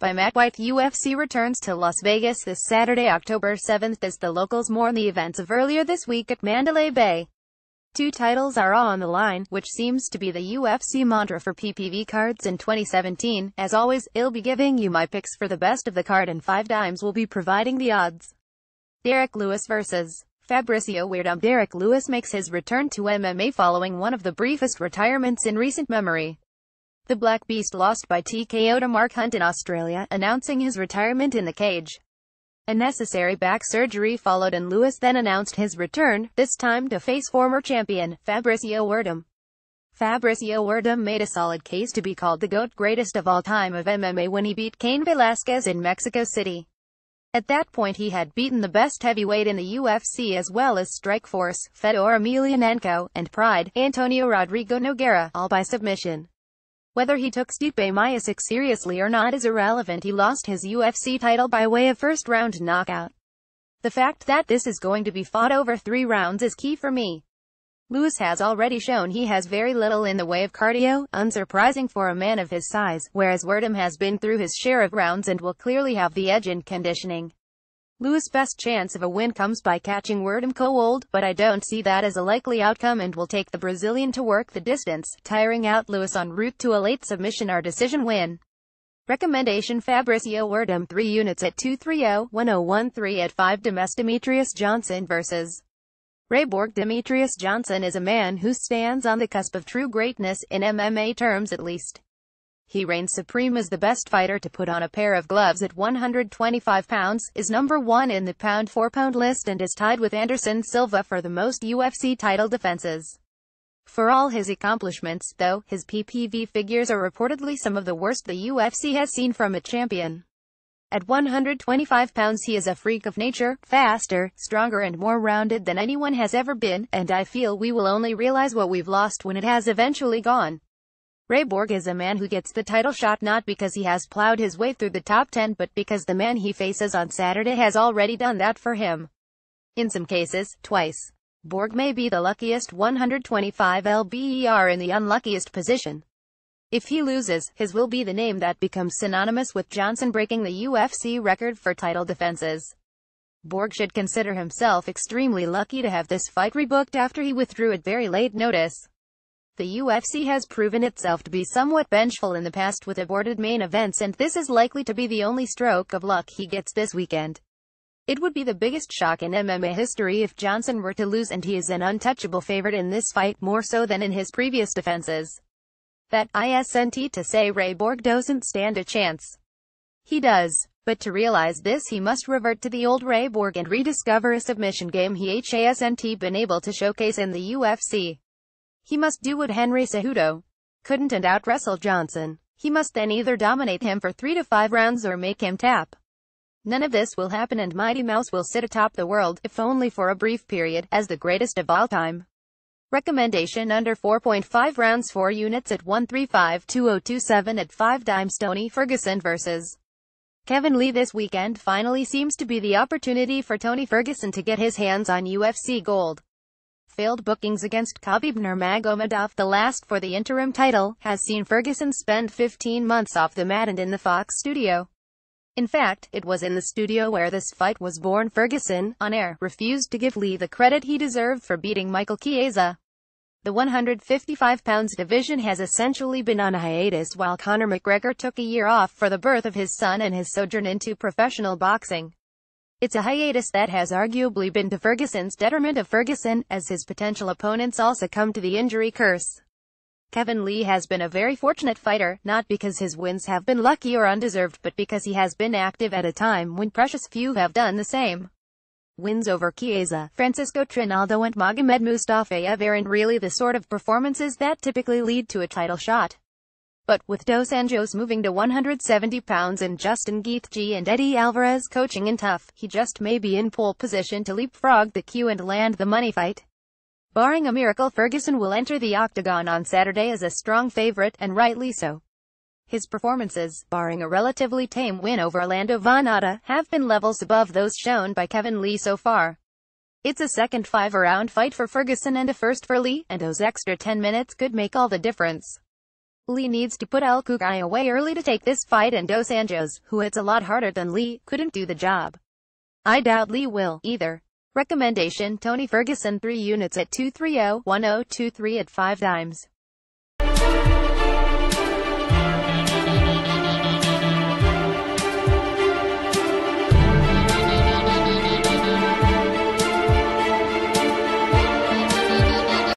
by Matt WhiteThe UFC returns to Las Vegas this Saturday, October 7th, as the locals mourn the events of earlier this week at Mandalay Bay. 2 titles are on the line, which seems to be the UFC mantra for PPV cards in 2017. As always, I'll be giving you my picks for the best of the card, and 5 dimes will be providing the odds. Derrick Lewis vs. Fabricio Werdum. Derrick Lewis makes his return to MMA following one of the briefest retirements in recent memory. The Black Beast lost by TKO to Mark Hunt in Australia, announcing his retirement in the cage. A necessary back surgery followed, and Lewis then announced his return, this time to face former champion, Fabricio Werdum. Fabricio Werdum made a solid case to be called the GOAT, greatest of all time of MMA, when he beat Cain Velasquez in Mexico City. At that point he had beaten the best heavyweight in the UFC, as well as Strikeforce, Fedor Emelianenko, and Pride, Antonio Rodrigo Nogueira, all by submission. Whether he took Stipe Miocic seriously or not is irrelevant. He lost his UFC title by way of first-round knockout. The fact that this is going to be fought over 3 rounds is key for me. Lewis has already shown he has very little in the way of cardio, unsurprising for a man of his size, whereas Werdum has been through his share of rounds and will clearly have the edge in conditioning. Lewis' best chance of a win comes by catching Werdum cold, but I don't see that as a likely outcome and will take the Brazilian to work the distance, tiring out Lewis en route to a late submission or decision win. Recommendation: Fabricio Werdum 3 units at 230-1013 at 5 Demetrius Johnson vs. Ray Borg. Demetrius Johnson is a man who stands on the cusp of true greatness, in MMA terms at least. He reigns supreme as the best fighter to put on a pair of gloves at 125 pounds, is number 1 in the pound-for-pound list, and is tied with Anderson Silva for the most UFC title defenses. For all his accomplishments, though, his PPV figures are reportedly some of the worst the UFC has seen from a champion. At 125 pounds he is a freak of nature, faster, stronger and more rounded than anyone has ever been, and I feel we will only realize what we've lost when it has eventually gone. Ray Borg is a man who gets the title shot not because he has plowed his way through the top 10, but because the man he faces on Saturday has already done that for him. In some cases, twice. Borg may be the luckiest 125 lbr in the unluckiest position. If he loses, his will be the name that becomes synonymous with Johnson breaking the UFC record for title defenses. Borg should consider himself extremely lucky to have this fight rebooked after he withdrew at very late notice. The UFC has proven itself to be somewhat vengeful in the past with aborted main events, and this is likely to be the only stroke of luck he gets this weekend. It would be the biggest shock in MMA history if Johnson were to lose, and he is an untouchable favorite in this fight, more so than in his previous defenses. That isn't to say Ray Borg doesn't stand a chance. He does. But to realize this he must revert to the old Ray Borg and rediscover a submission game he hasn't been able to showcase in the UFC. He must do what Henry Cejudo couldn't and out-wrestle Johnson. He must then either dominate him for 3 to 5 rounds or make him tap. None of this will happen, and Mighty Mouse will sit atop the world, if only for a brief period, as the greatest of all time. Recommendation: under 4.5 rounds, 4 units at 135-2027 at 5 dimes. Tony Ferguson vs. Kevin Lee. This weekend finally seems to be the opportunity for Tony Ferguson to get his hands on UFC gold. Failed bookings against Khabib Nurmagomedov, the last for the interim title, has seen Ferguson spend 15 months off the mat and in the Fox studio. In fact, it was in the studio where this fight was born. Ferguson, on air, refused to give Lee the credit he deserved for beating Michael Chiesa. The 155 pounds division has essentially been on a hiatus while Conor McGregor took a year off for the birth of his son and his sojourn into professional boxing. It's a hiatus that has arguably been to Ferguson's detriment of Ferguson, as his potential opponents all succumb to the injury curse. Kevin Lee has been a very fortunate fighter, not because his wins have been lucky or undeserved, but because he has been active at a time when precious few have done the same. Wins over Chiesa, Francisco Trinaldo and Magomed Mustafayev aren't really the sort of performances that typically lead to a title shot. But with Dos Anjos moving to 170 pounds and Justin Gaethje and Eddie Alvarez coaching in tough, he just may be in pole position to leapfrog the queue and land the money fight. Barring a miracle, Ferguson will enter the octagon on Saturday as a strong favorite, and rightly so. His performances, barring a relatively tame win over Orlando Vanata, have been levels above those shown by Kevin Lee so far. It's a second 5-round fight for Ferguson and a first for Lee, and those extra 10 minutes could make all the difference. Lee needs to put El Cucuy away early to take this fight, and Dos Anjos, who hits a lot harder than Lee, couldn't do the job. I doubt Lee will, either. Recommendation: Tony Ferguson 3 units at 230-1023 at 5 dimes.